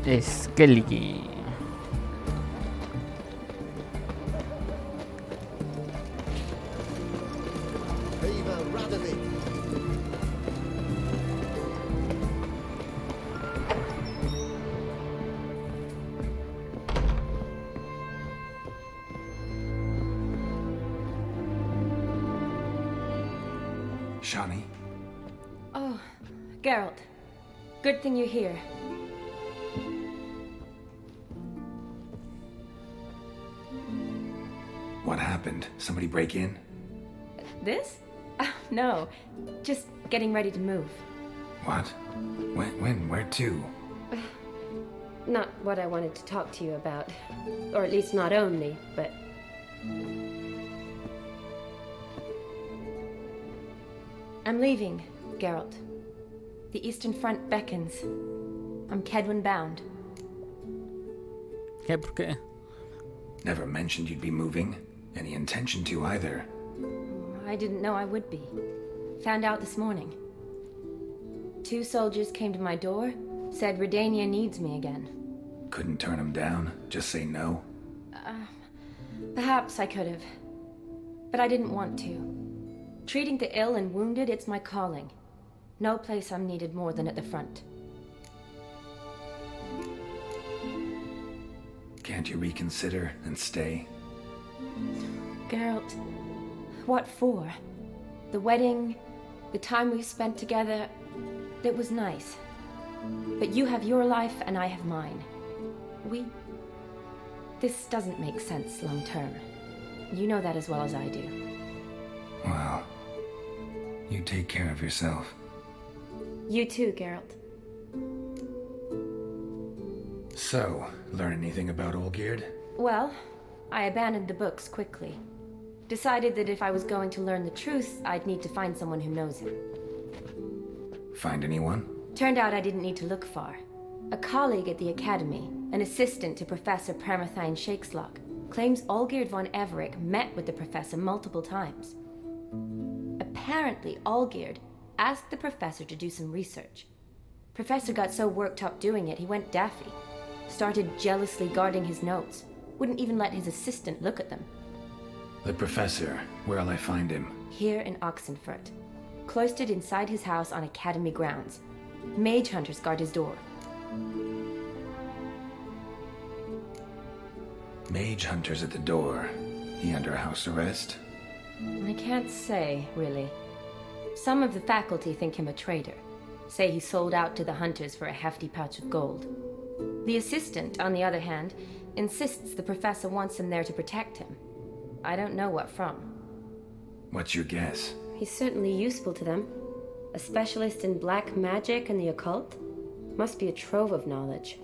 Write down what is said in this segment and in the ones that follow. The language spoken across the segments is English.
Skelly. Shawnee? Oh, Geralt. Good thing you're here. What happened? Somebody break in? This? No. Just getting ready to move. What? When? Where to? Not what I wanted to talk to you about. Or at least not only, but... I'm leaving, Geralt. The Eastern Front beckons. I'm Kedwin bound. ¿Qué? ¿Por qué? Never mentioned you'd be moving. Any intention to either. I didn't know I would be. Found out this morning. 2 soldiers came to my door, said Redania needs me again. Couldn't turn him down? Just say no? Perhaps I could have. But I didn't want to. Treating the ill and wounded, it's my calling. No place I'm needed more than at the front. Can't you reconsider and stay? Geralt, what for? The wedding, the time we spent together, it was nice. But you have your life and I have mine. This doesn't make sense long term. You know that as well as I do. Well, you take care of yourself. You too, Geralt. So, learn anything about Olgierd? Well, I abandoned the books quickly. Decided that if I was going to learn the truth, I'd need to find someone who knows him. Find anyone? Turned out I didn't need to look far. A colleague at the Academy, an assistant to Professor Paramathine Shakeslock, claims Olgierd von Everick met with the professor multiple times. Apparently, Olgierd asked the professor to do some research. Professor got so worked up doing it, he went daffy. Started jealously guarding his notes. Wouldn't even let his assistant look at them. The professor. Where'll I find him? Here in Oxenfurt. Cloistered inside his house on Academy grounds. Mage hunters guard his door. Mage hunters at the door. He under house arrest? I can't say, really. Some of the faculty think him a traitor. Say he sold out to the hunters for a hefty pouch of gold. The assistant, on the other hand, insists the professor wants him there to protect him. I don't know what from. What's your guess? He's certainly useful to them. A specialist in black magic and the occult. Must be a trove of knowledge.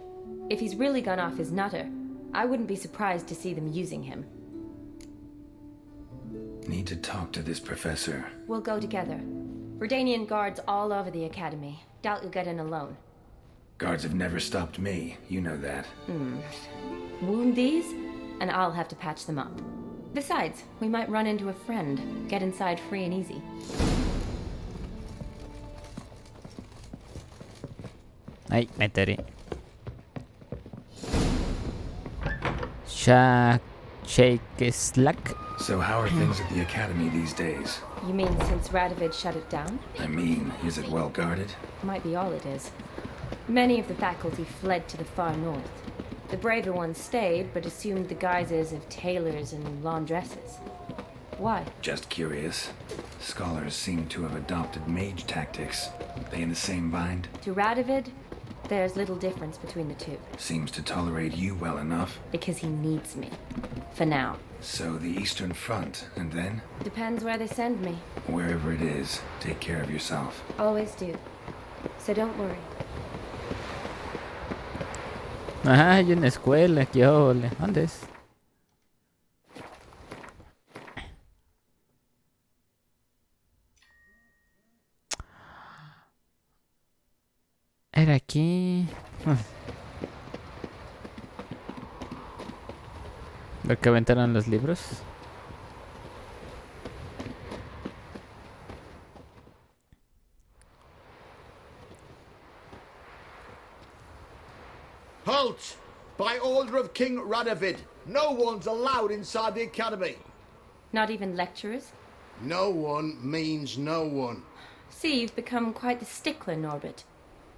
If he's really gone off his nutter, I wouldn't be surprised to see them using him. Need to talk to this professor. We'll go together. Redanian guards all over the Academy. Doubt you'll get in alone. Guards have never stopped me. You know that. Wound these, and I'll have to patch them up. Besides, we might run into a friend. Get inside free and easy. Ay, me enteré. Shake slack. So how are things at the Academy these days? You mean since Radovid shut it down? I mean, is it well guarded? Might be all it is. Many of the faculty fled to the far north. The braver ones stayed, but assumed the guises of tailors and laundresses. Why? Just curious. Scholars seem to have adopted mage tactics. They in the same bind? To Radovid, there's little difference between the two. Seems to tolerate you well enough. Because he needs me. For now. So the Eastern Front, and then? Depends where they send me. Wherever it is, take care of yourself. Always do. So don't worry. Ajá, hay una escuela, qué ole. ¿Dónde es? Era aquí. ¿Ver que aventaron los libros? Halt! By order of King Radovid, no one's allowed inside the academy. Not even lecturers? No one means no one. See, you've become quite the stickler, Norbert.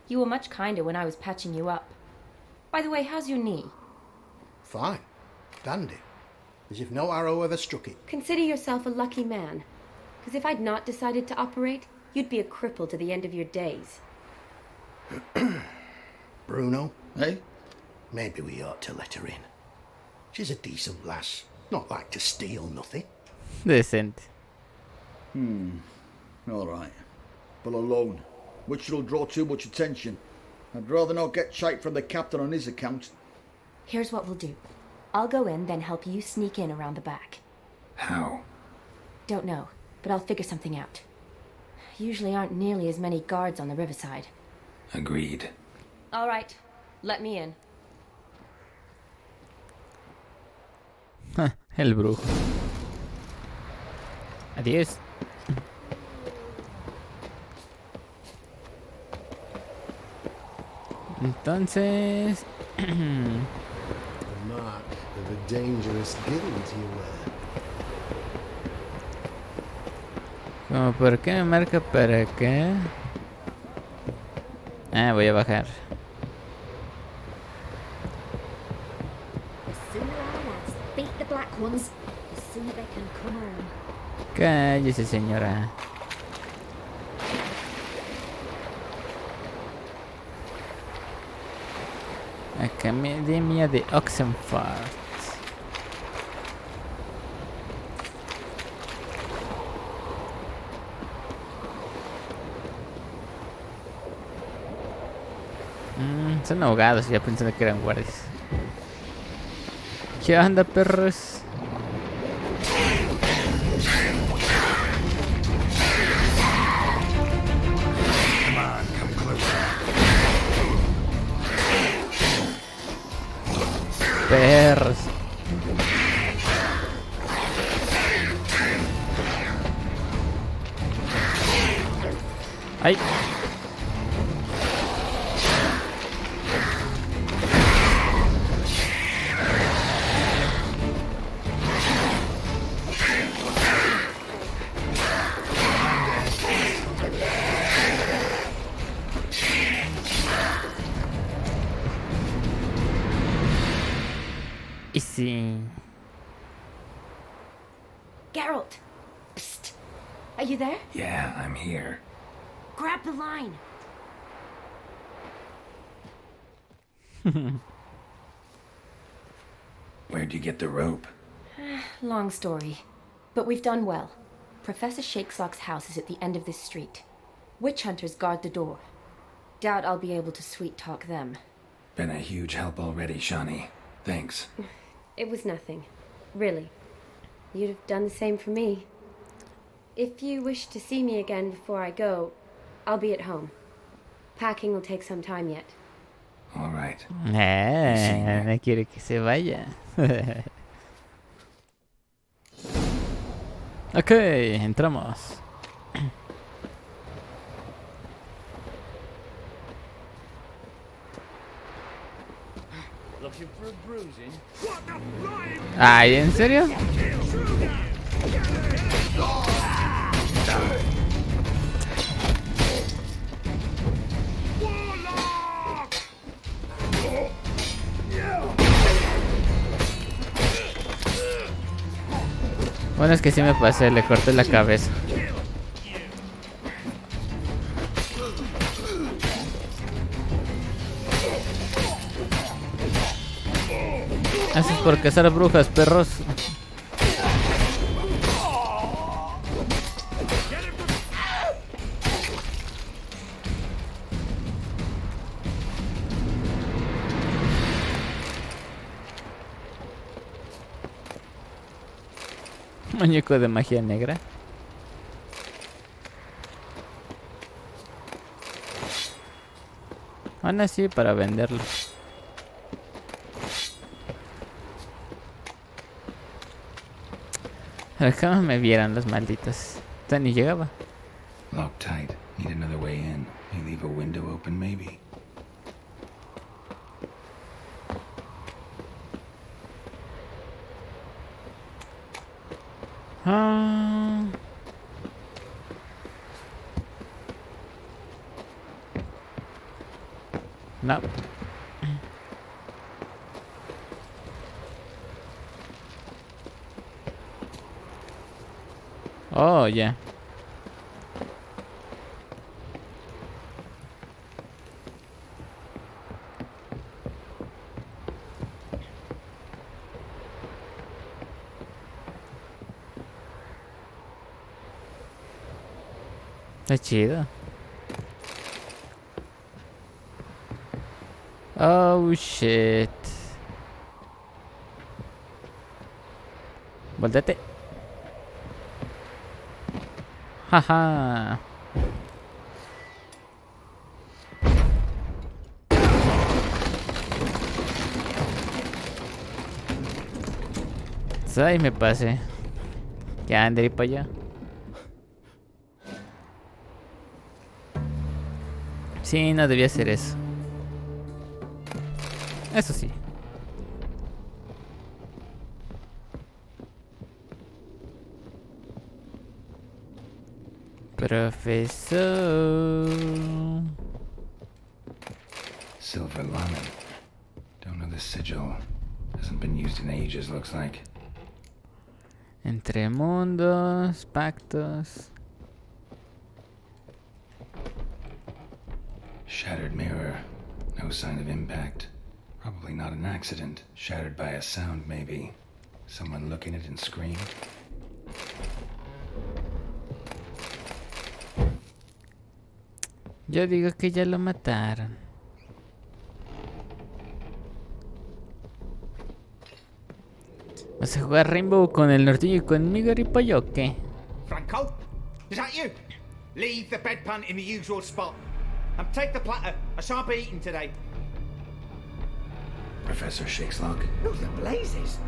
You were much kinder when I was patching you up. By the way, how's your knee? Fine. Dandy. As if no arrow ever struck it. Consider yourself a lucky man. Because if I'd not decided to operate, you'd be a cripple to the end of your days. Bruno, eh? Maybe we ought to let her in. She's a decent lass. Not like to steal nothing. Decente. All right. But alone, which will draw too much attention. I'd rather not get shite from the captain on his account. Here's what we'll do. I'll go in, then help you sneak in around the back. How? Don't know, but I'll figure something out. Usually aren't nearly as many guards on the riverside. Agreed. All right, let me in. El brujo. Adiós. Entonces... The mark of a dangerous guild you wear. ¿Cómo por qué me marca para acá? Ah, voy a bajar. The sooner our lads beat the black ones, the sooner they can come home. Cállese, señora. Academia de Oxenford. Son ahogados, ya pensando que eran guardias. ¿Qué onda, perros? Perros. Ay. Y sí. Geralt! Psst! Are you there? Yeah, I'm here. Grab the line! Where'd you get the rope? Long story. But we've done well. Professor Shakeslock's house is at the end of this street. Witch hunters guard the door. Doubt I'll be able to sweet-talk them. Been a huge help already, Shawnee. Thanks. It was nothing. Really. You'd have done the same for me. If you wish to see me again before I go, I'll be at home. Packing will take some time yet. All right. No quiere que se vaya. Ok, entramos. Ay, ¿en serio? Bueno, es que sí me pasé, le corté la cabeza. Eso es por cazar brujas, perros. Muñeco de magia negra. Aún así para venderlo. Acá me vieran los malditos. Ya ni llegaba. Locked tight. Need another way in. You leave a window open, maybe? Ah. No. Oh, ya. Está chido. Oh shit. Voltete. Jaja. Ay, me pasé. Ya andé para allá. Sí, no debía hacer eso. Eso sí. Profesor. Silver lemon. Don't know the sigil. Hasn't been used in ages, looks like. Entre mundos, pactos. Shattered mirror. No sign of impact. Probably not an accident. Shattered by a sound, maybe. Someone looking at it and screamed. Yo digo que ya lo mataron. ¿Vas a jugar Rainbow con el nortillo y conmigo, Ripollo, o qué? Franco? Is that you? Leave the bedpan in the usual spot. And take the platter. I shan't be eating today. Professor Shakeslock. Who the blazes?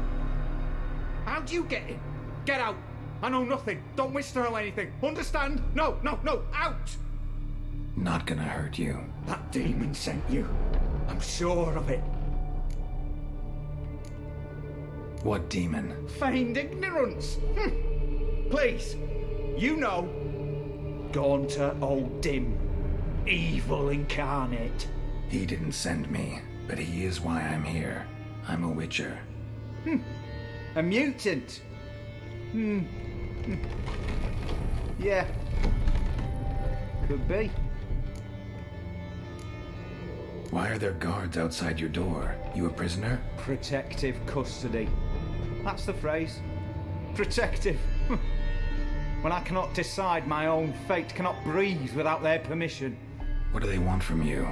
How'd you get in? Get out. I know nothing. Don't wish to know anything. Understand? No, no, no. Out! Not gonna hurt you. That demon sent you. I'm sure of it. What demon? Feigned ignorance. Please. You know. Gaunter O'Dim. Evil incarnate. He didn't send me, but he is why I'm here. I'm a witcher. A mutant. Yeah. Could be. Why are there guards outside your door? You a prisoner? Protective custody. That's the phrase. Protective. When I cannot decide my own fate, cannot breathe without their permission. What do they want from you?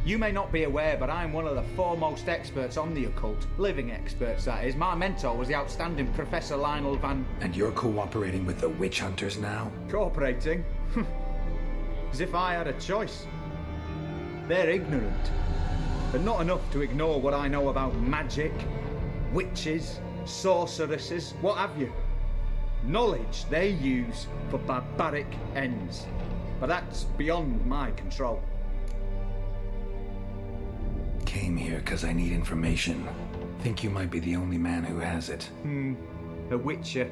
You may not be aware, but I'm one of the foremost experts on the occult. Living experts, that is. My mentor was the outstanding Professor Lionel Van... And you're cooperating with the witch hunters now? Cooperating? As if I had a choice. They're ignorant, but not enough to ignore what I know about magic, witches, sorceresses, what have you. Knowledge they use for barbaric ends, but that's beyond my control. Came here because I need information. Think you might be the only man who has it. A witcher.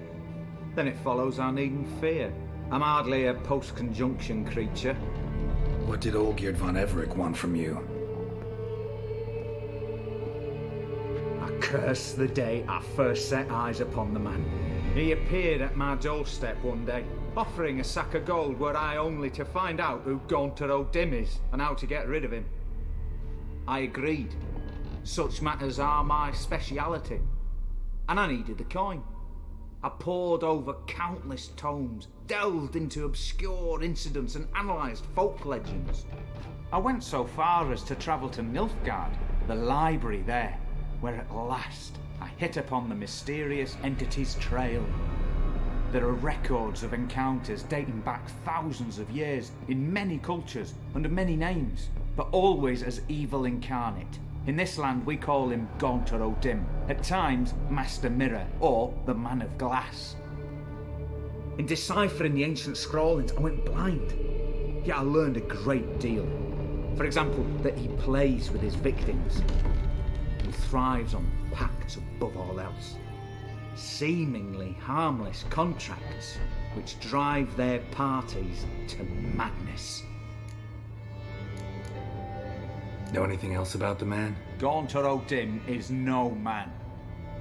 Then it follows I needn't fear. I'm hardly a post-conjunction creature. What did Olgierd von Everec want from you? I curse the day I first set eyes upon the man. He appeared at my doorstep one day, offering a sack of gold were I only to find out who Gaunter O'Dim is and how to get rid of him. I agreed. Such matters are my speciality. And I needed the coin. I pored over countless tomes, delved into obscure incidents and analysed folk legends. I went so far as to travel to Nilfgaard, the library there, where at last I hit upon the mysterious entity's trail. There are records of encounters dating back thousands of years in many cultures under many names, but always as evil incarnate. In this land we call him Gaunter O'Dim, at times Master Mirror or the Man of Glass. In deciphering the ancient scrawlings I went blind, yet I learned a great deal. For example, that he plays with his victims. He thrives on pacts above all else. seemingly harmless contracts which drive their parties to madness. Know anything else about the man? Gaunter O'Dim is no man.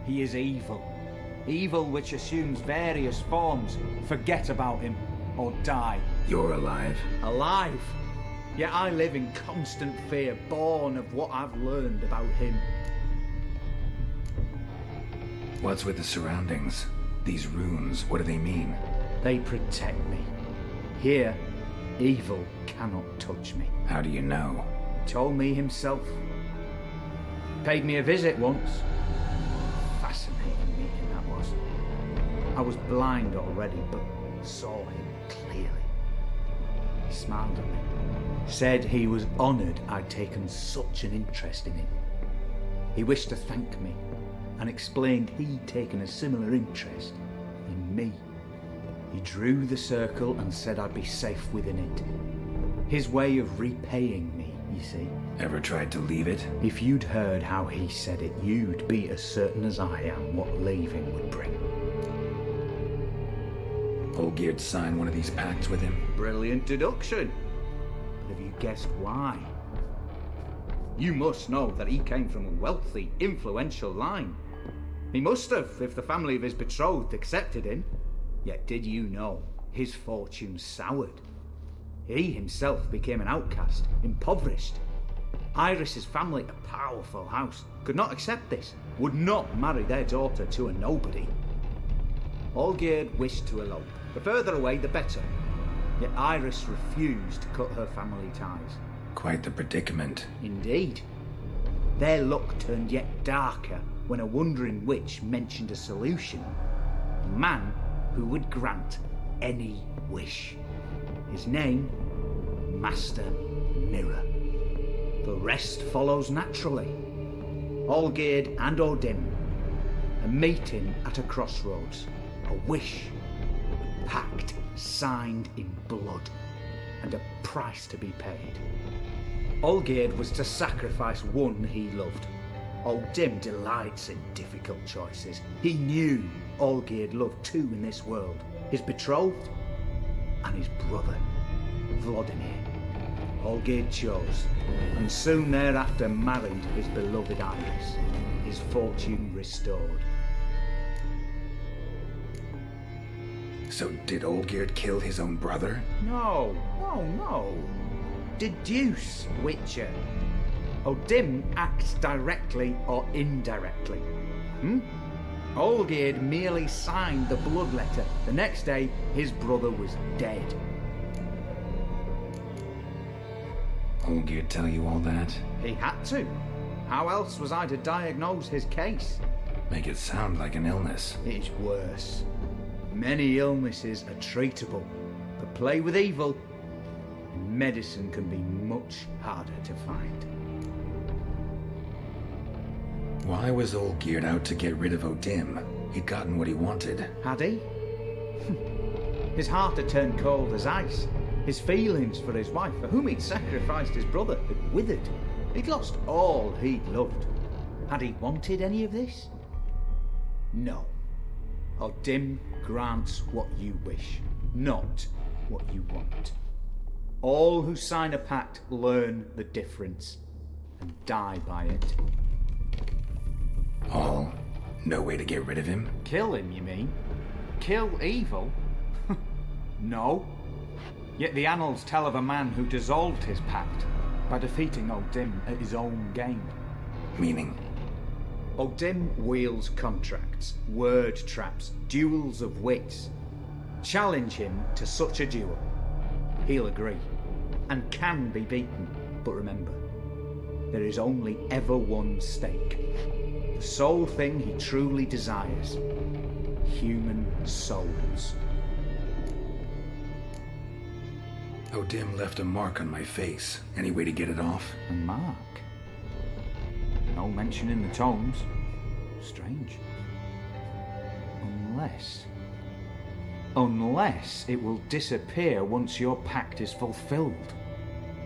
He is evil. Evil which assumes various forms. Forget about him, or die. You're alive. Alive! Yet I live in constant fear, born of what I've learned about him. What's with the surroundings? These runes, what do they mean? They protect me. Here, evil cannot touch me. How do you know? He told me himself. Paid me a visit once. Fascinating meeting that was. I was blind already, but saw him clearly. He smiled at me. Said he was honoured I'd taken such an interest in him. He wished to thank me and explained he'd taken a similar interest in me. He drew the circle and said I'd be safe within it. His way of repaying me, you see. Ever tried to leave it? If you'd heard how he said it, you'd be as certain as I am what leaving would bring. Olgierd signed one of these pacts with him? Brilliant deduction. But have you guessed why? You must know that he came from a wealthy, influential line. He must have, if the family of his betrothed accepted him. Yet did you know his fortune soured? He himself became an outcast, impoverished. Iris's family, a powerful house, could not accept this, would not marry their daughter to a nobody. Olgierd wished to elope. The further away, the better. Yet Iris refused to cut her family ties. Quite the predicament. Indeed. Their luck turned yet darker when a wandering witch mentioned a solution. A man who would grant any wish. His name, Master Mirror. The rest follows naturally. Olgierd and O'Dim, a meeting at a crossroads, a wish, a pact signed in blood, and a price to be paid. Olgierd was to sacrifice one he loved. O'Dim delights in difficult choices. He knew Olgierd loved two in this world, his betrothed and his brother, Vladimir. Olgierd chose, and soon thereafter married his beloved Iris, his fortune restored. So did Olgierd kill his own brother? No. Deduce, Witcher. O'Dim acts directly or indirectly. Olgierd merely signed the blood letter. The next day, his brother was dead. Olgierd tell you all that? He had to. How else was I to diagnose his case? Make it sound like an illness. It's worse. Many illnesses are treatable, but play with evil, and medicine can be much harder to find. Why was Olgierd out to get rid of O'Dim? He'd gotten what he wanted. Had he? His heart had turned cold as ice. His feelings for his wife, for whom he'd sacrificed his brother, had withered. He'd lost all he'd loved. Had he wanted any of this? No. O'Dim grants what you wish, not what you want. All who sign a pact learn the difference and die by it. All? No way to get rid of him? Kill him, you mean? Kill evil? No. Yet the annals tell of a man who dissolved his pact by defeating O'Dim at his own game. Meaning? O'Dim wields contracts, word traps, duels of wits. Challenge him to such a duel. He'll agree, and can be beaten. But remember, there is only ever one stake. The sole thing he truly desires. Human souls. O'Dim left a mark on my face. Any way to get it off? A mark? No mention in the tomes. Strange. Unless it will disappear once your pact is fulfilled.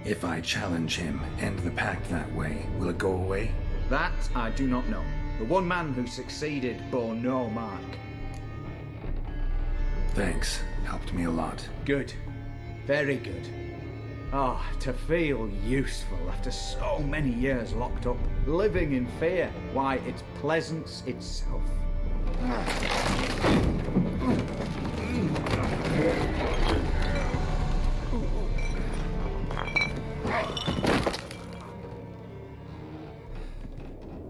If I challenge him, end the pact that way, will it go away? That I do not know. The one man who succeeded bore no mark. Thanks. Helped me a lot. Good. Very good. Ah, to feel useful after so many years locked up, living in fear. Why, it's pleasance itself.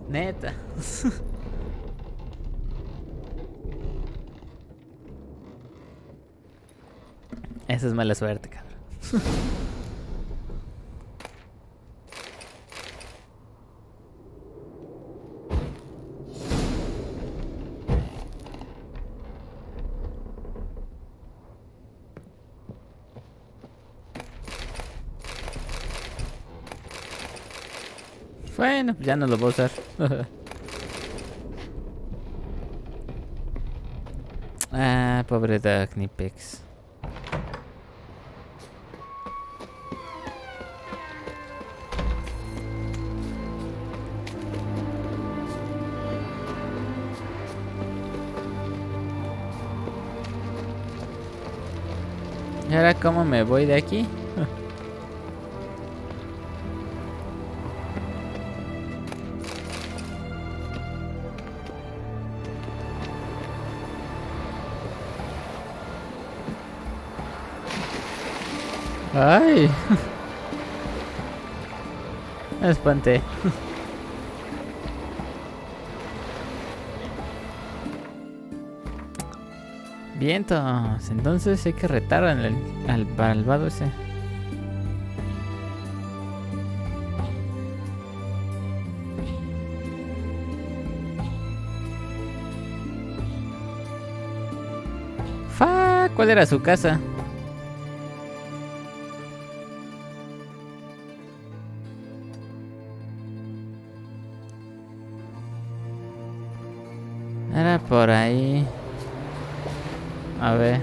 Neta. Esa es mala suerte, cabrón. Bueno, ya no lo voy a usar. Ah, pobre Dagnipex. ¿Y ahora cómo me voy de aquí? Ay. Me espanté. Vientos. Entonces hay que retar al malvado ese. ¿Cuál era su casa? Era por ahí. A ver.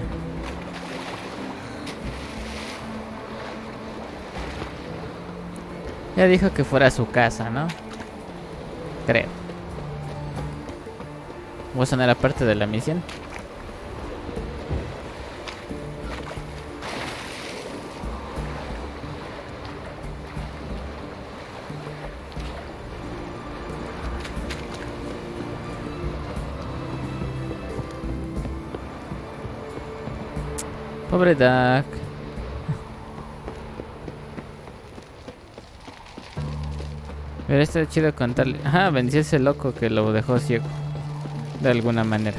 Ya dijo que fuera su casa, ¿no? Creo. ¿O eso no era parte de la misión? Pobre Duck. Pero está chido contarle. Ajá, venció a ese loco que lo dejó ciego. De alguna manera.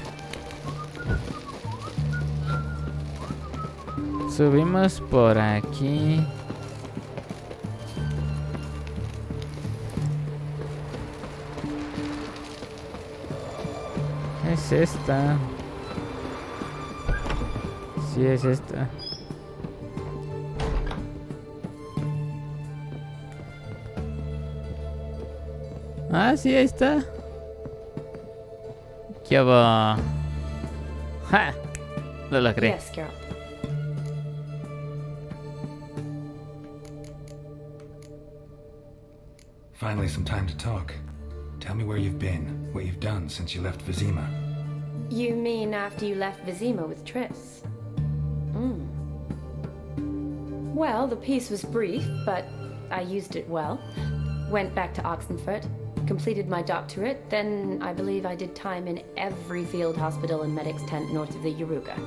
Subimos por aquí. Es esta. Sí, es esta. Ah, sí, ahí está. ¿Qué va? ¡Ja! Lo logré. Yes, girl. Finally, some time to talk. Tell me where you've been, what you've done since you left Vizima. You mean after you left Vizima with Triss? Well, the peace was brief, but I used it well. Went back to Oxenfurt, completed my doctorate, then I believe I did time in every field hospital and medic's tent north of the Yaruga.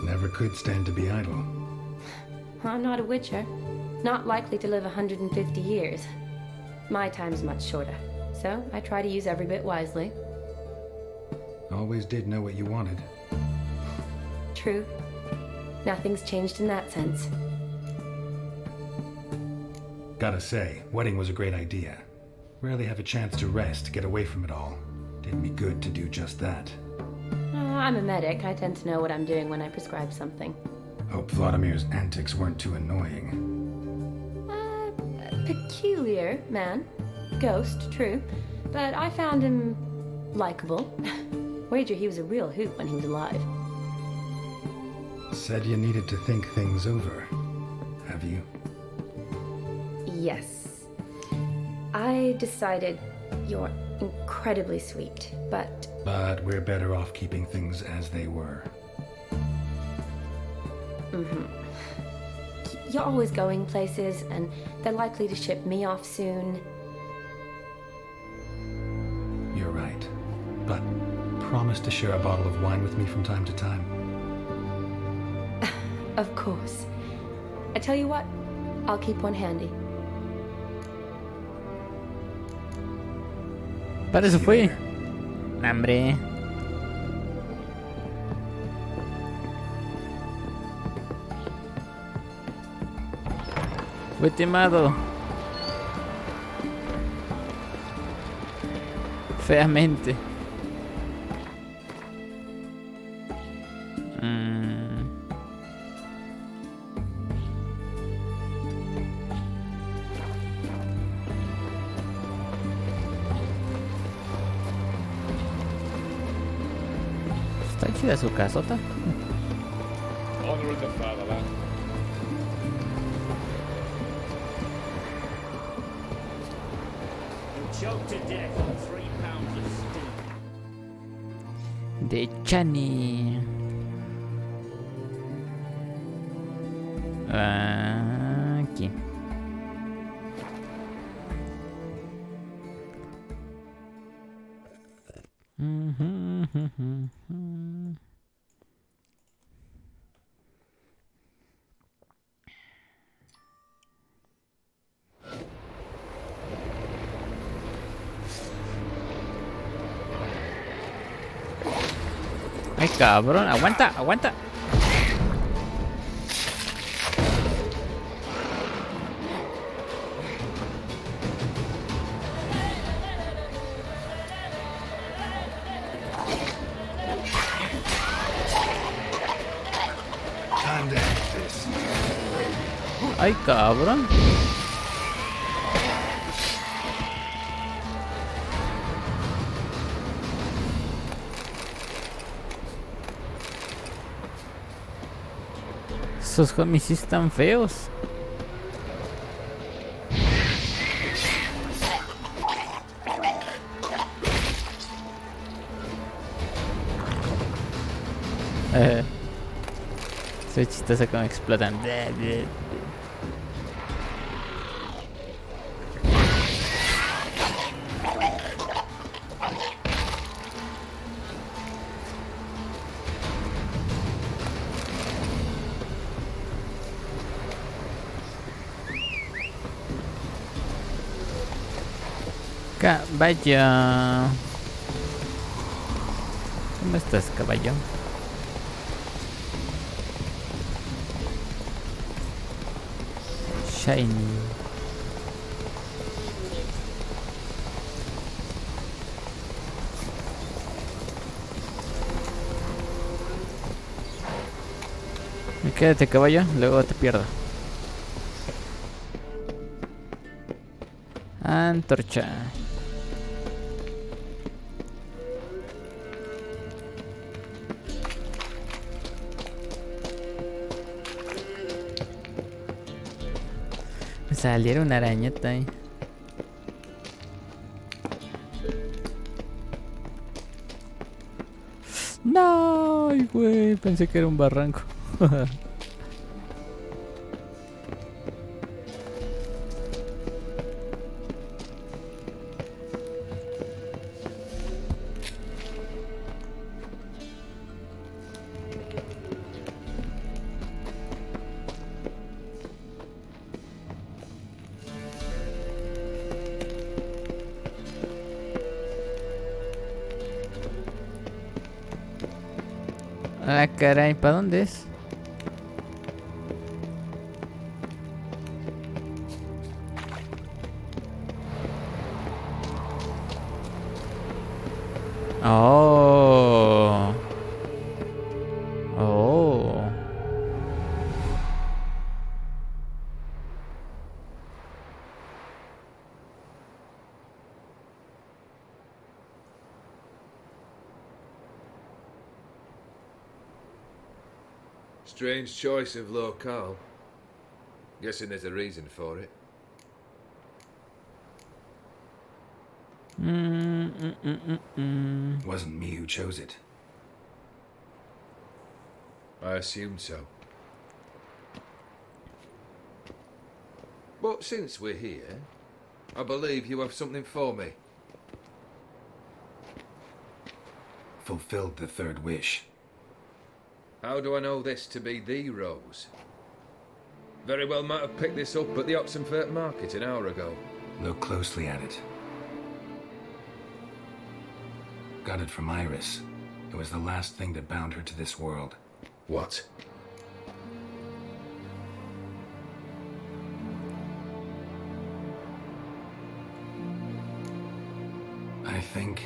Never could stand to be idle. I'm not a witcher. Not likely to live 150 years. My time's much shorter, so I try to use every bit wisely. Always did know what you wanted. True. Nothing's changed in that sense. Gotta say, wedding was a great idea. Rarely have a chance to rest, get away from it all. Did me good to do just that. I'm a medic. I tend to know what I'm doing when I prescribe something. Hope Vladimir's antics weren't too annoying. Peculiar man. Ghost, true. But I found him likable. Wager he was a real hoot when he was alive. Said you needed to think things over. Have you? Yes. I decided You're incredibly sweet, but But we're better off keeping things as they were. you're always going places, and they're likely to ship me off soon. You're right. But promise to share a bottle of wine with me from time to time. Of course. I tell you what, I'll keep one handy. Para eso fue. Hambre. Fue timado. Feamente. Está chida su casota. Honor in the fatherland. Choked to death on 3 pounds of steak. De Chani. Aquí. Ay, cabrón, aguanta, aguanta. Time to end this. Ay, cabrón. Esos homies sí están feos. Soy chistoso como explotan. Caballo. ¿Cómo estás, caballo? Shiny. Quédate, caballo, luego te pierdo. Antorcha. Me salieron una arañeta ahí. No, ay, güey, pensé que era un barranco. Ah, caray, ¿para dónde es? Oh. Oh. Strange choice of locale. Guessing there's a reason for it. Wasn't me who chose it. I assumed so. But since we're here, I believe you have something for me. Fulfilled the third wish. How do I know this to be the rose? Very well might have picked this up at the Oxenfurt market an hour ago. Look closely at it. Got it from Iris. It was the last thing that bound her to this world. What? I think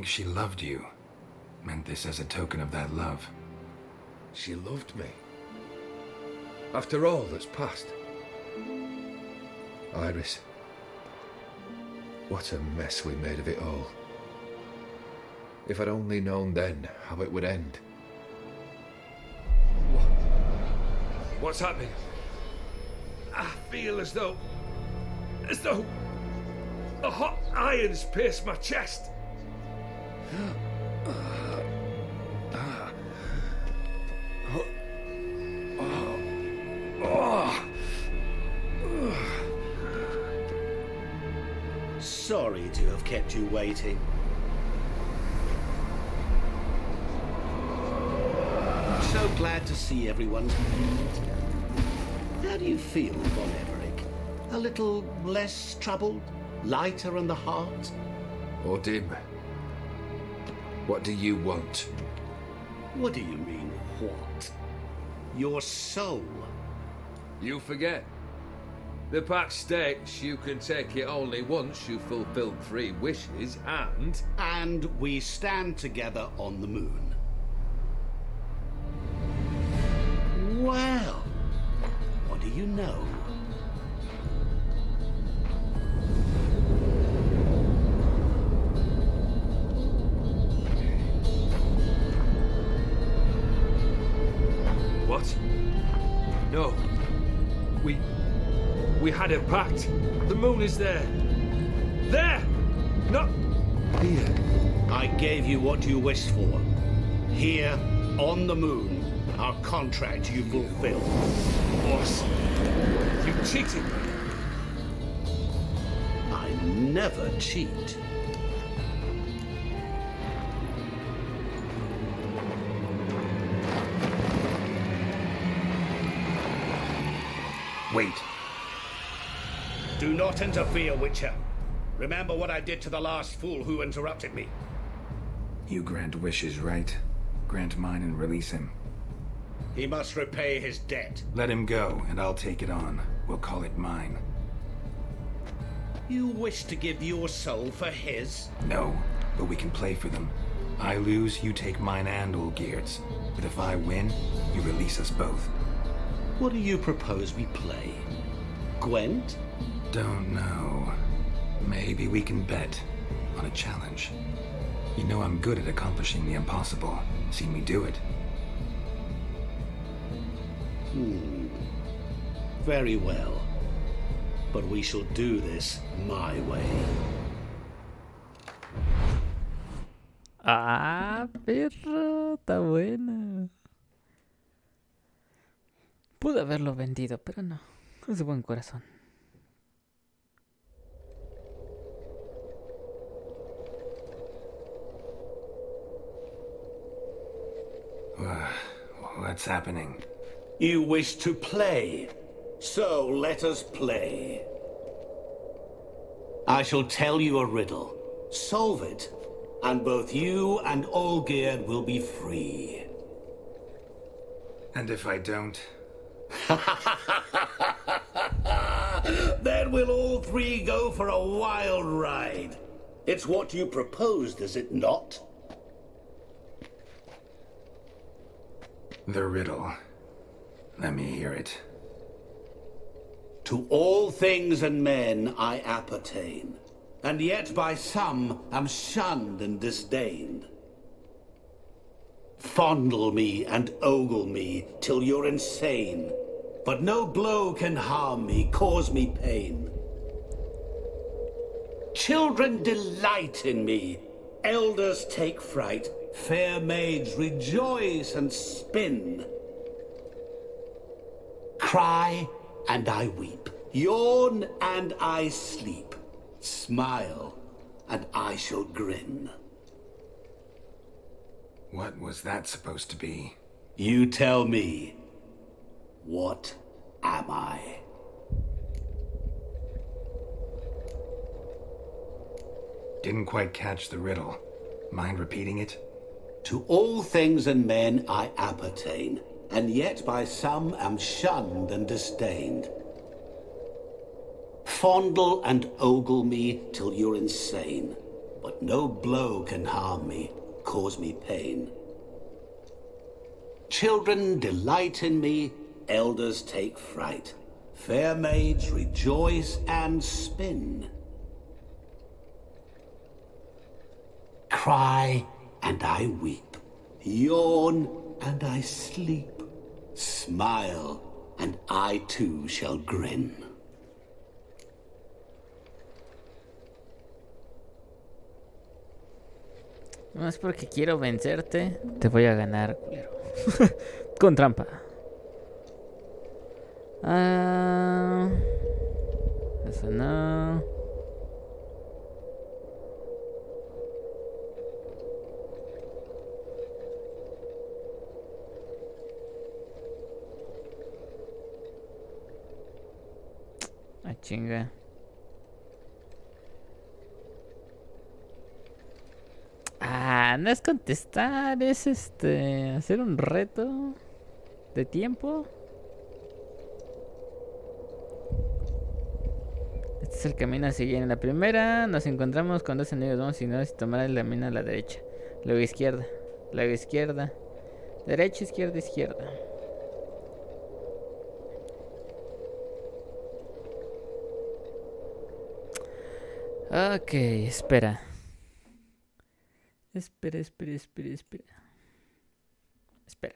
she loved you. Meant this as a token of that love. She loved me. After all that's passed. Iris. What a mess we made of it all. If I'd only known then how it would end. What's happening? I feel as though a hot iron's pierced my chest. Sorry to have kept you waiting. So glad to see everyone's moved. How do you feel, Von Everett? A little less troubled? Lighter on the heart? Or dim? What do you want? What do you mean, what? Your soul. You forget. The pact states you can take it only once you've fulfilled 3 wishes and... And we stand together on the moon. Well, what do you know? What? No. We had a pact. The moon is there. There! Not here. I gave you what you wished for. Here, on the moon, our contract you fulfilled. Boss, you cheated me. I never cheat. Wait. Do not interfere, Witcher. Remember what I did to the last fool who interrupted me. You grant wishes, right? Grant mine and release him. He must repay his debt. Let him go, and I'll take it on. We'll call it mine. You wish to give your soul for his? No, but we can play for them. I lose, you take mine and Olgierd's. But if I win, you release us both. What do you propose we play? Gwent? Don't know. Maybe we can bet on a challenge. You know I'm good at accomplishing the impossible. See me do it. Very well. But we shall do this my way. Ah, perro, está buena. Pude haberlo vendido, pero no. Es de buen corazón. What's happening? You wish to play, so let us play. I shall tell you a riddle. Solve it, and both you and Olgierd will be free. And if I don't? Then we'll all 3 go for a wild ride. It's what you proposed, is it not? The riddle. Let me hear it. To all things and men I appertain, and yet by some am shunned and disdained. Fondle me and ogle me till you're insane, but no blow can harm me, cause me pain. Children delight in me. Elders take fright. Fair maids rejoice and spin. Cry and I weep. Yawn and I sleep. Smile and I shall grin. What was that supposed to be? You tell me. What am I? Didn't quite catch the riddle. Mind repeating it? To all things and men I appertain, and yet by some am shunned and disdained. Fondle and ogle me till you're insane, but no blow can harm me, cause me pain. Children delight in me, elders take fright. Fair maids rejoice and spin. Cry and I weep. Yawn and I sleep. Smile and I too shall grin. No es porque quiero vencerte, te voy a ganar, culero. Con trampa. Eso no. Ah, chinga. No es contestar, es hacer un reto de tiempo. Este es el camino a seguir. En la primera nos encontramos con dos enemigos. Vamos a ignorar y tomar el camino a la derecha. Luego izquierda. Luego izquierda. Derecha, izquierda, izquierda. Ok, espera. Espera.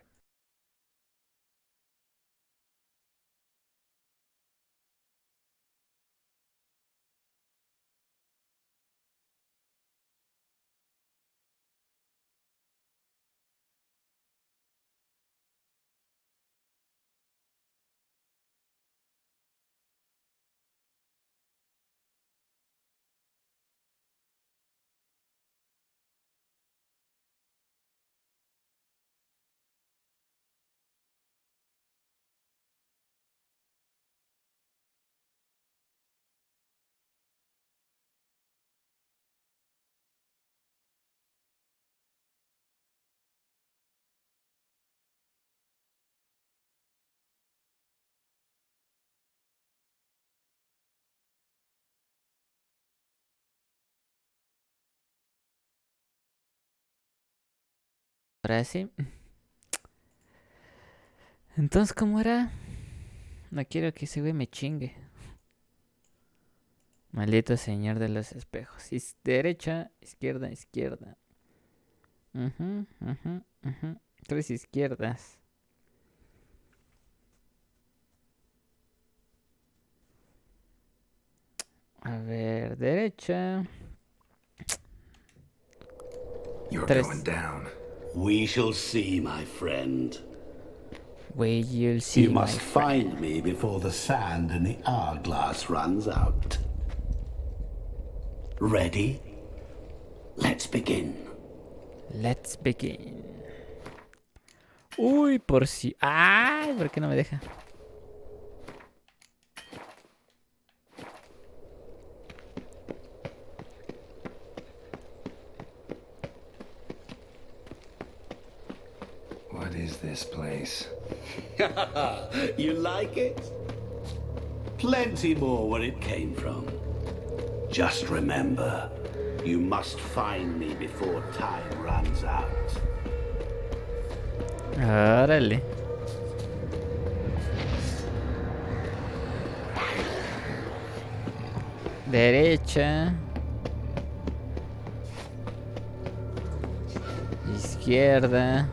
Ahora sí. Entonces, ¿cómo era? No quiero que ese güey me chingue. Maldito señor de los espejos. Derecha, izquierda, izquierda. Tres izquierdas. A ver, derecha. You're Tres. going down. We shall see, my friend. Wait, you'll see. You must find me before the sand in the hourglass runs out. Ready? Let's begin. Let's begin. Uy, por si... ¡Ay! ¿Por qué no me deja? What is this place? You like it? Plenty more where it came from. Just remember, you must find me before time runs out. Órale. Derecha. Izquierda.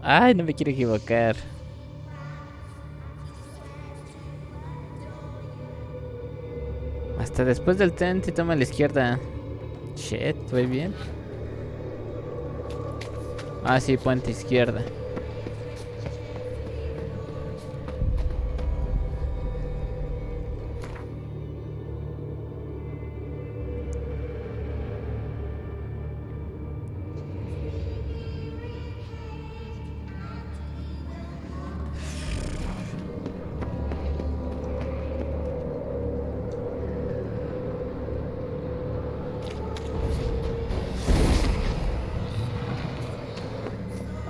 Ay, no me quiero equivocar. Hasta después del tente toma a la izquierda. Shit, ¿voy bien? Ah, sí, puente izquierda.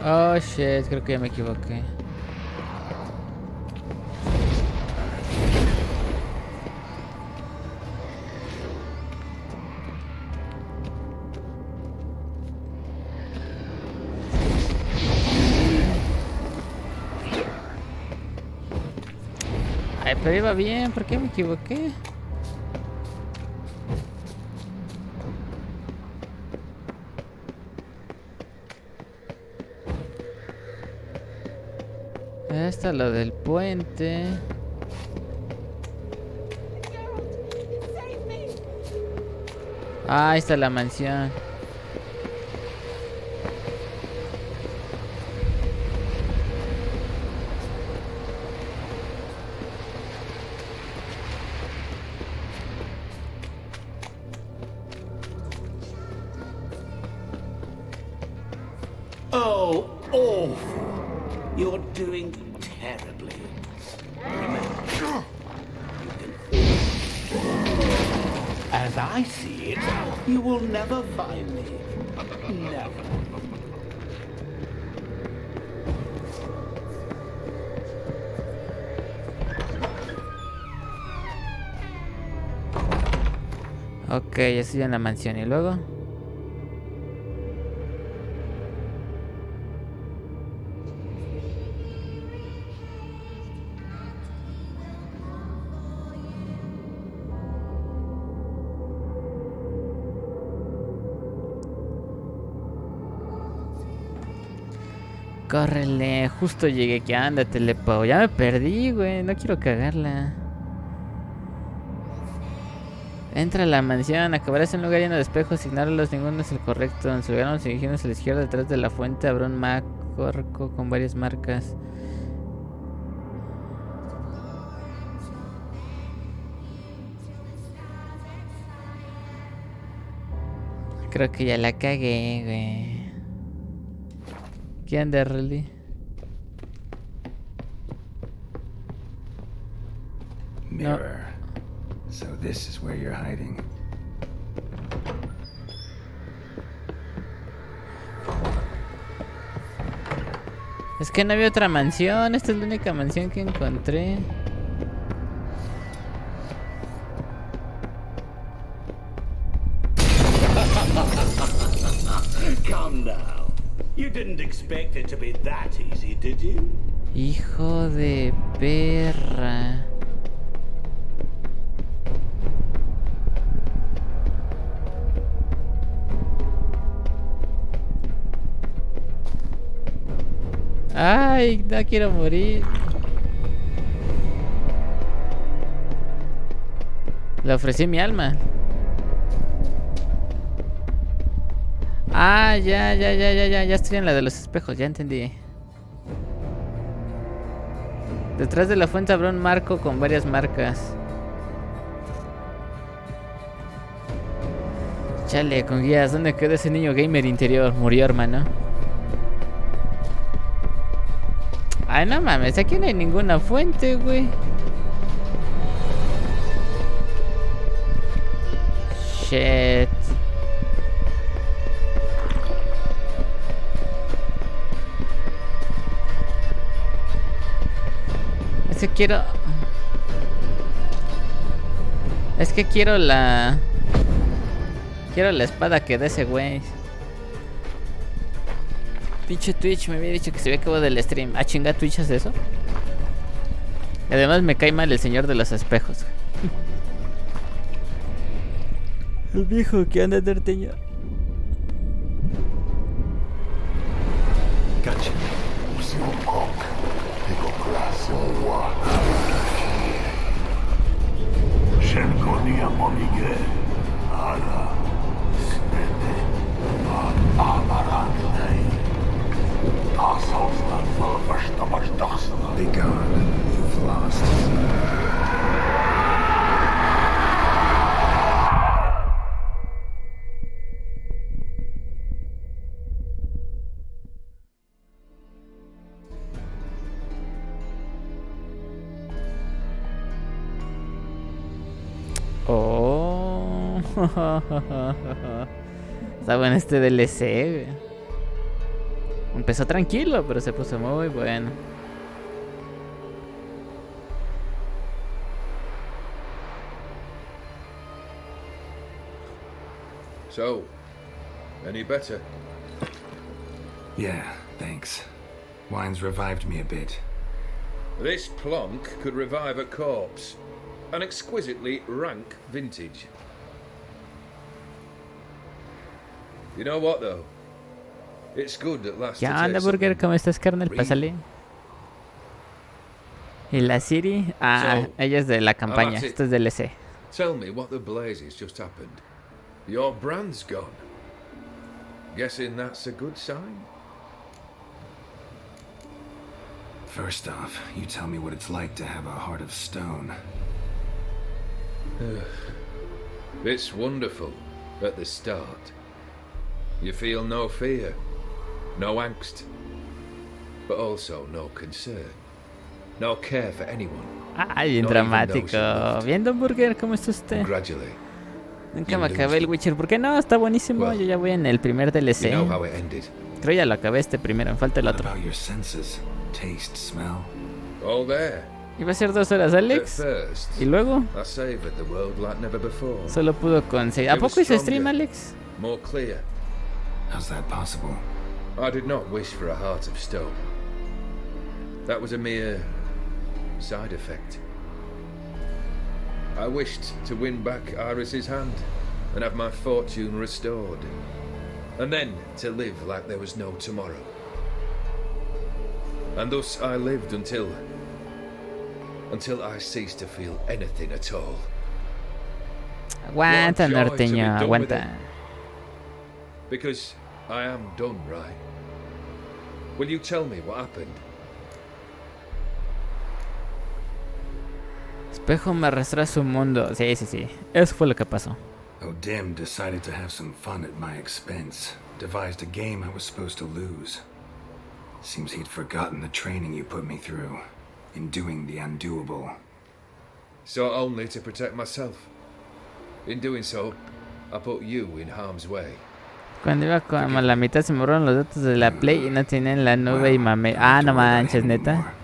Oh shit, creo que ya me equivoqué. Ay, pero iba bien, ¿por qué me equivoqué? Está lo del puente. Ah, ahí está la mansión. Oh, awful. You're doing terribly. Remember, as I see it, you will never find me. Never. Ok, estoy en la mansión y luego. Córrele, justo llegué, que ándate, Lepo. Ya me perdí, güey, no quiero cagarla. Entra a la mansión, acabarás en un lugar lleno de espejos, ignóralos, ninguno es el correcto. En su lugar nos dirigimos a la izquierda, detrás de la fuente habrá un marco con varias marcas. Creo que ya la cagué, güey. ¿Qué anda, Rolly? Mirror. So this is where you're hiding. Es que no había otra mansión. Esta es la única mansión que encontré. Come now. You didn't expect it to be that easy, did you? Hijo de perra. Ay, no quiero morir. Le ofrecí mi alma. Ah, ya estoy en la de los espejos, ya entendí. Detrás de la fuente habrá un marco con varias marcas. Chale, con guías, ¿dónde quedó ese niño gamer interior? Murió, hermano. Ay, no mames, aquí no hay ninguna fuente, güey. Shit. Es que quiero la espada que da ese güey. Pinche Twitch me había dicho que se había acabado del stream. Ah, chinga, Twitch hace eso. Y además me cae mal el señor de los espejos. El viejo que anda de norteño. Gotcha. Cerco di amor. Oh. Está bueno este DLC, güey. Empezó tranquilo, pero se puso muy bueno. So, any better? Yeah, thanks. Wine's revived me a bit. This plonk could revive a corpse. An exquisitely rank vintage. You know what, though? It's good at last. ¿Qué onda, Burger? ¿Cómo estás, carnal? Pásale. ¿Y la Siri? Ah, ella es de la campaña. Esto es DLC. Tell me what the blazes just happened. Your brand's gone. Guessing that's a good sign? First off, you tell me what it's like to have a heart of stone. It's wonderful at the start. You feel no fear, no angst, but also no concern, no care for anyone. Ay, bien dramático. Viendo, Burger, ¿cómo está usted? Gradually, Nunca me acabé el Witcher. ¿Por qué no? Está buenísimo. Yo ya voy en el primer DLC. Creo ya lo acabé este primero. Me falta el otro. Taste, smell. All there. Iba a ser 2 horas, Alex. Y luego solo pudo conseguir. ¿A poco hizo stream, Alex? More clear. How's that possible? I did not wish for a heart of stone. That was a mere side effect. I wished to win back Iris's hand and have my fortune restored. And then to live like there was no tomorrow. And thus I lived until I ceased to feel anything at all. Aguanta, norteño, aguanta. Because I am done, right? Will you tell me what happened? Espejo me arrastró a su mundo. Sí. Eso fue lo que pasó. O'Dim decided to have some fun at my expense. Devised a game I was supposed to lose. Seems he'd forgotten the training you put me through in doing the undoable. So only to protect myself. In doing so, I put you in harm's way. Cuando iba como a la mitad se me borraron los datos de la Play y no tenían la nube y mame. Ah, no manches, neta.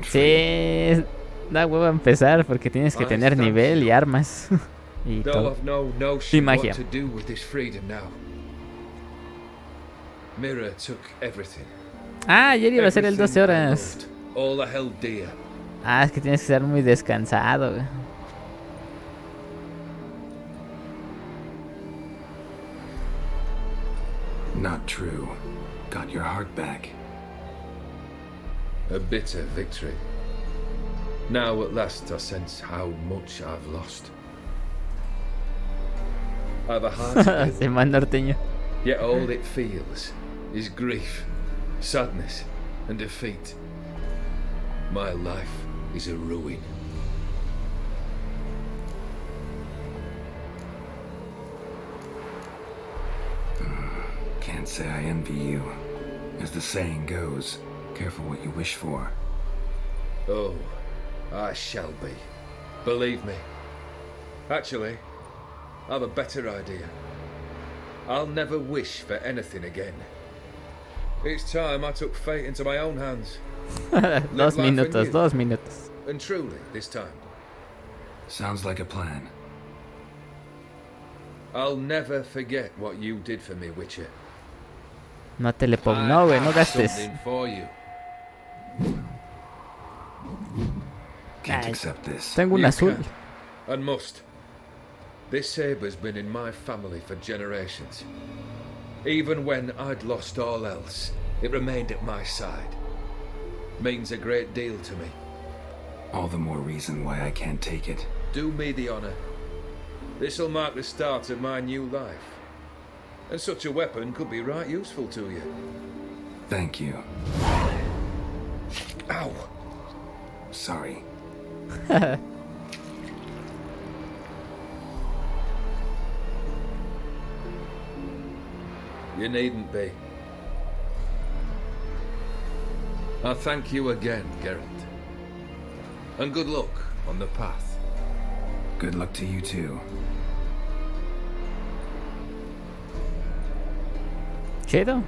Sí, da huevo a empezar porque tienes que tener nivel y armas. Y todo. Y magia. Ah, ayer iba a ser el 12 horas. Ah, es que tienes que estar muy descansado. Not true. Got your heart back. A bitter victory. Now at last I sense how much I've lost. I've a heart norteño. Yet all it feels is grief, sadness, and defeat. My life is a ruin. Can't say I envy you. As the saying goes, careful what you wish for. Oh, I shall be. Believe me. Actually, I've a better idea. I'll never wish for anything again. It's time I took fate into my own hands. 2 minutos. And truly, this time. Sounds like a plan. I'll never forget what you did for me, Witcher. No te le pongo, no, güey, no gastes. Can't accept this. Tengo un azul. And must. This sabre's been in my family for generations. Even when I'd lost all else, it remained at my side. Means a great deal to me. All the more reason why I can't take it. Do me the honor. This'll mark the start of my new life. And such a weapon could be right useful to you. Thank you. Ow! Sorry. You needn't be. I thank you again, Geralt. And good luck on the path. Good luck to you too. Chido.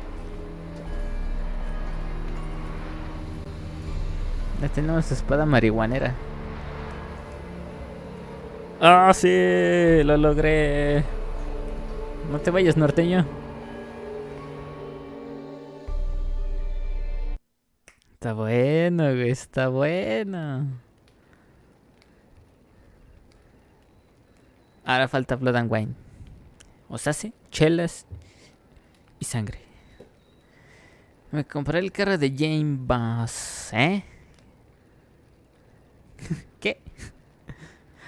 Ya tenemos espada marihuanera. ¡Ah, sí! Lo logré. No te vayas, norteño. Está bueno, güey. Está bueno. Ahora falta Blood and Wine. O sea, sí, chelas y sangre. Me compré el carro de James Bond, ¿eh? ¿Qué?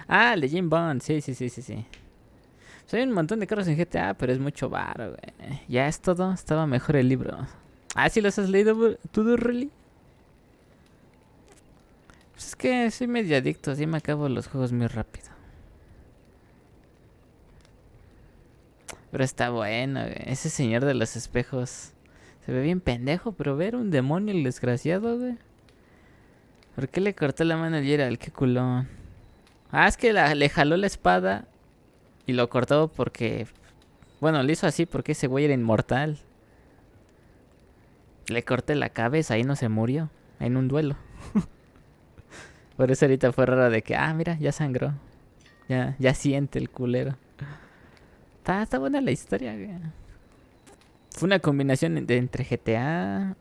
Ah, el de James Bond, sí. Hay un montón de carros en GTA, pero es mucho varo, güey. Ya es todo, estaba mejor el libro. Ah, ¿sí los has leído tú, Rolly? Pues es que soy medio adicto, así me acabo los juegos muy rápido. Pero está bueno, güey. Ese señor de los espejos se ve bien pendejo, pero ver un demonio el desgraciado, güey. ¿Por qué le cortó la mano a Gerald? Qué culón. Ah, es que le jaló la espada y lo cortó porque... Bueno, le hizo así porque ese güey era inmortal. Le corté la cabeza y no se murió en un duelo. Por eso ahorita fue raro de que, mira, ya sangró. Ya siente el culero. Está buena la historia, güey. Fue una combinación entre GTA...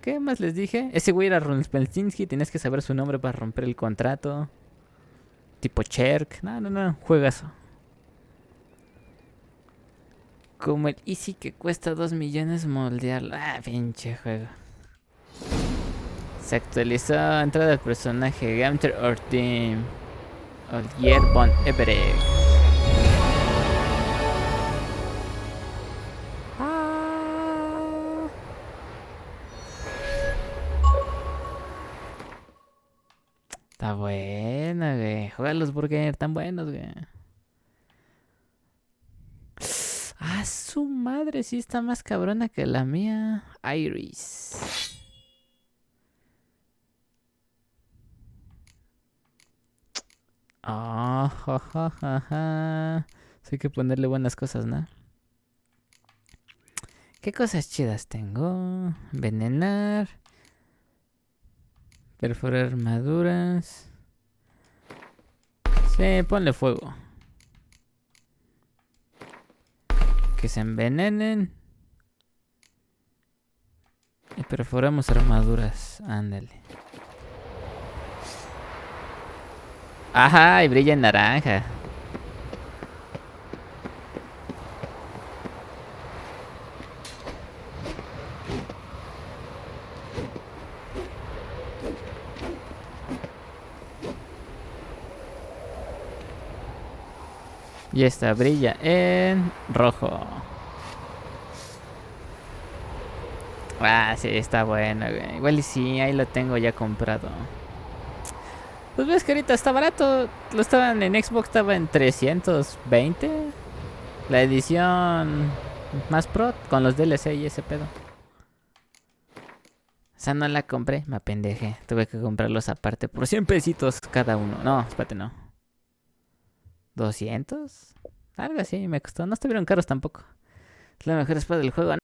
¿Qué más les dije? Ese güey era Rumpelstiltskin, tenías que saber su nombre para romper el contrato. Tipo Cherk. No, juegazo. Como el Easy que cuesta 2 millones moldearlo. Pinche juego. Se actualizó entrada del personaje Gamter Ortim Olier von Everett. Está buena, güey. Juega los burgers, tan buenos, güey. Su madre, sí está más cabrona que la mía. Iris. Hay que ponerle buenas cosas, ¿no? ¿Qué cosas chidas tengo? Envenenar. Perforar armaduras. Sí, ponle fuego. Que se envenenen. Y perforamos armaduras. Ándale. Ajá, y brilla en naranja. Y esta brilla en rojo. Sí, está bueno, güey. Igual y sí, ahí lo tengo ya comprado. Pues ves que ahorita está barato. Lo estaban en Xbox, estaba en 320. La edición más pro con los DLC y ese pedo. O sea, no la compré, me apendeje. Tuve que comprarlos aparte por 100 pesitos cada uno. No, espérate, no. ¿200? Algo así me costó. No estuvieron caros tampoco. Es la mejor espada del juego.